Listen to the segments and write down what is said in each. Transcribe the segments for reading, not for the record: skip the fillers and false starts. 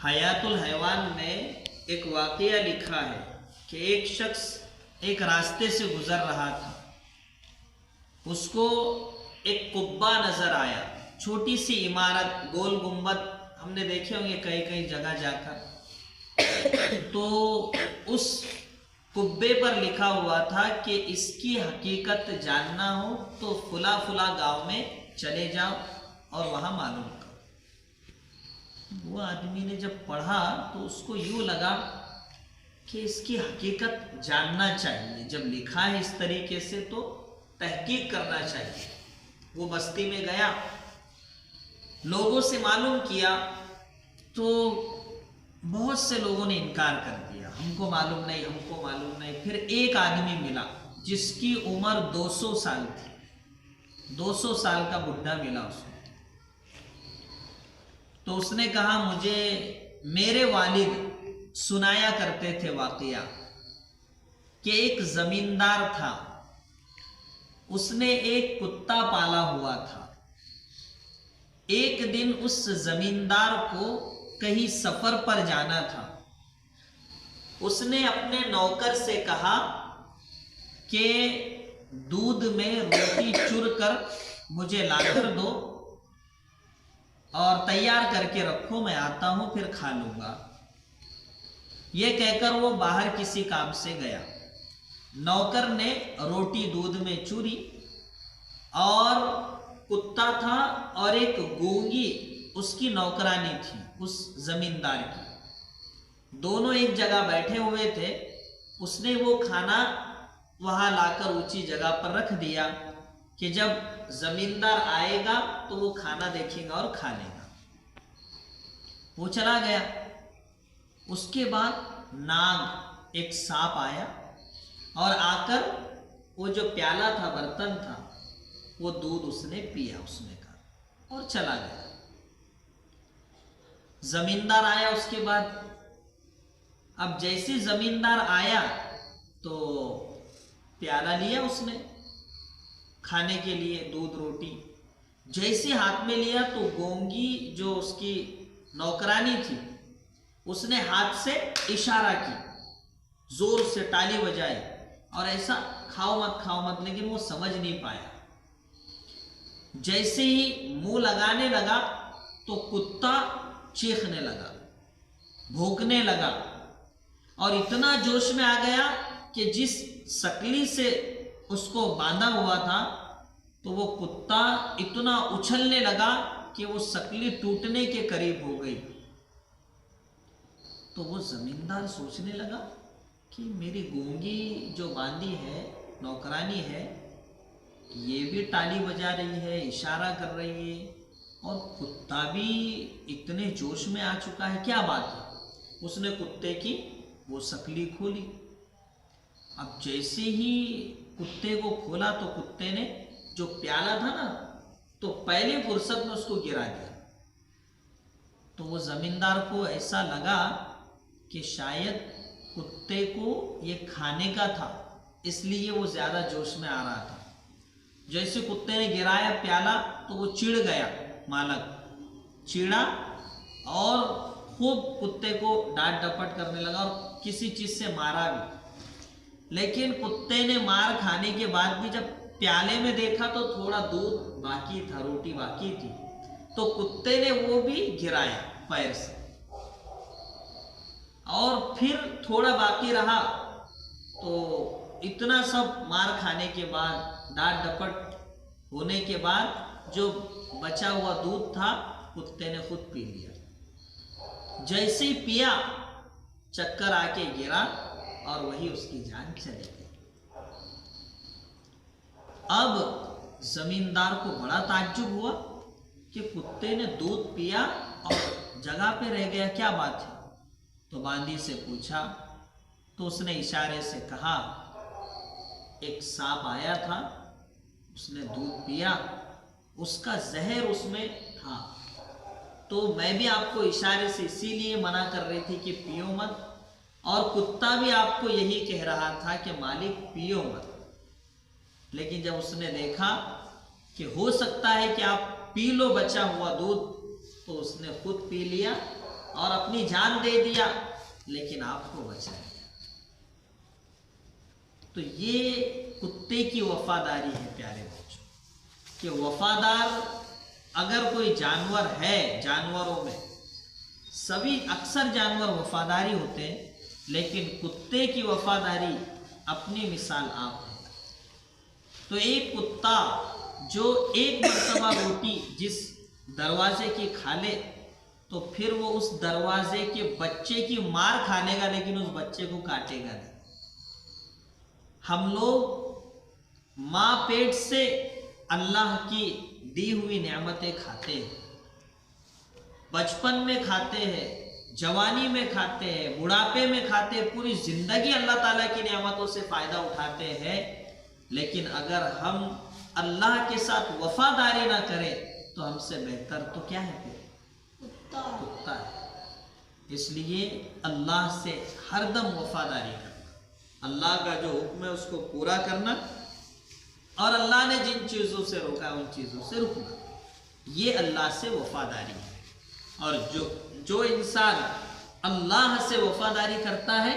हयातुल हैवान में एक वाक़या लिखा है कि एक शख्स एक रास्ते से गुज़र रहा था, उसको एक कुब्बा नज़र आया, छोटी सी इमारत, गोल गुंबद, हमने देखे होंगे कई कई जगह जाकर। तो उस कुब्बे पर लिखा हुआ था कि इसकी हकीकत जानना हो तो फुला फुला गांव में चले जाओ और वहाँ मालूम करो। वो आदमी ने जब पढ़ा तो उसको यूँ लगा कि इसकी हकीकत जानना चाहिए, जब लिखा है इस तरीके से तो तहकीक करना चाहिए। वो बस्ती में गया, लोगों से मालूम किया तो बहुत से लोगों ने इनकार कर दिया, हमको मालूम नहीं, हमको मालूम नहीं। फिर एक आदमी मिला जिसकी उम्र 200 साल थी, 200 साल का बुढ़ा मिला उसको। तो उसने कहा, मुझे मेरे वालिद सुनाया करते थे वाकया कि एक जमींदार था, उसने एक कुत्ता पाला हुआ था। एक दिन उस जमींदार को कहीं सफर पर जाना था। उसने अपने नौकर से कहा कि दूध में रोटी चुर कर मुझे लाकर दो और तैयार करके रखो, मैं आता हूं फिर खा लूंगा। यह कहकर वो बाहर किसी काम से गया। नौकर ने रोटी दूध में चूरी और कुत्ता था और एक गूंगी उसकी नौकरानी थी उस जमींदार की, दोनों एक जगह बैठे हुए थे। उसने वो खाना वहां लाकर ऊंची जगह पर रख दिया कि जब जमींदार आएगा तो वो खाना देखेगा और खा लेगा। वो चला गया। उसके बाद नाग, एक सांप आया और आकर वो जो प्याला था, बर्तन था, वो दूध उसने पिया उसमें का और चला गया। जमींदार आया उसके बाद। अब जैसे जमींदार आया तो प्याला लिया उसने खाने के लिए, दूध रोटी। जैसे हाथ में लिया तो गोंगी जो उसकी नौकरानी थी, उसने हाथ से इशारा की, जोर से ताली बजाई और ऐसा खाओ मत, लेकिन वो समझ नहीं पाया। जैसे ही मुंह लगाने लगा तो कुत्ता चीखने लगा, भौंकने लगा और इतना जोश में आ गया कि जिस सकली से उसको बांधा हुआ था तो वो कुत्ता इतना उछलने लगा कि वो सकली टूटने के करीब हो गई। तो वो जमींदार सोचने लगा कि मेरी गूंगी जो बांधी है, नौकरानी है, ये भी ताली बजा रही है, इशारा कर रही है और कुत्ता भी इतने जोश में आ चुका है, क्या बात है। उसने कुत्ते की वो सकली खोली। अब जैसे ही कुत्ते को खोला तो कुत्ते ने जो प्याला था ना, तो पहले फुर्सत में उसको गिरा दिया। तो वो जमींदार को ऐसा लगा कि शायद कुत्ते को ये खाने का था, इसलिए वो ज्यादा जोश में आ रहा था। जैसे कुत्ते ने गिराया प्याला तो वो चिढ़ गया, मालक चिढ़ा और खूब कुत्ते को डांट डपट करने लगा और किसी चीज से मारा भी। लेकिन कुत्ते ने मार खाने के बाद भी जब प्याले में देखा तो थोड़ा दूध बाकी था, रोटी बाकी थी, तो कुत्ते ने वो भी गिराया पैर से और फिर थोड़ा बाकी रहा। तो इतना सब मार खाने के बाद, डांट डपट होने के बाद जो बचा हुआ दूध था कुत्ते ने खुद पी लिया। जैसे ही पिया चक्कर आके गिरा और वही उसकी जान चली गई। अब जमींदार को बड़ा ताज्जुब हुआ कि कुत्ते ने दूध पिया और जगह पे रह गया, क्या बात है। तो बांदी से पूछा तो उसने इशारे से कहा, एक सांप आया था, उसने दूध पिया, उसका जहर उसमें था, तो मैं भी आपको इशारे से इसीलिए मना कर रही थी कि पियो मत, और कुत्ता भी आपको यही कह रहा था कि मालिक पियो मत। लेकिन जब उसने देखा कि हो सकता है कि आप पी लो बचा हुआ दूध, तो उसने खुद पी लिया और अपनी जान दे दिया, लेकिन आपको बचा लिया। तो ये कुत्ते की वफादारी है प्यारे बच्चों, कि वफादार अगर कोई जानवर है, जानवरों में सभी अक्सर जानवर वफादारी होते हैं, लेकिन कुत्ते की वफादारी अपनी मिसाल आप है। तो एक कुत्ता जो एक मर्तबा रोटी जिस दरवाजे की खा ले, तो फिर वो उस दरवाजे के बच्चे की मार खा लेगा, लेकिन उस बच्चे को काटेगा नहीं। हम लोग माँ पेट से अल्लाह की दी हुई नेमतें खाते हैं, बचपन में खाते हैं, जवानी में खाते हैं, बुढ़ापे में खाते हैं, पूरी जिंदगी अल्लाह ताला की नेमतों से फायदा उठाते हैं। लेकिन अगर हम अल्लाह के साथ वफादारी ना करें तो हमसे बेहतर तो क्या है फिर? कुत्ता है। इसलिए अल्लाह से हरदम वफादारी करना, अल्लाह का जो हुक्म है उसको पूरा करना, और अल्लाह ने जिन चीज़ों से रोका उन चीज़ों से रुकना, ये अल्लाह से वफादारी है। और जो इंसान अल्लाह से वफादारी करता है,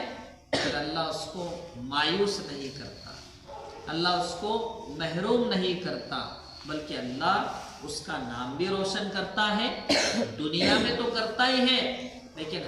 फिर अल्लाह उसको मायूस नहीं करता, अल्लाह उसको महरूम नहीं करता, बल्कि अल्लाह उसका नाम भी रोशन करता है। दुनिया में तो करता ही है, लेकिन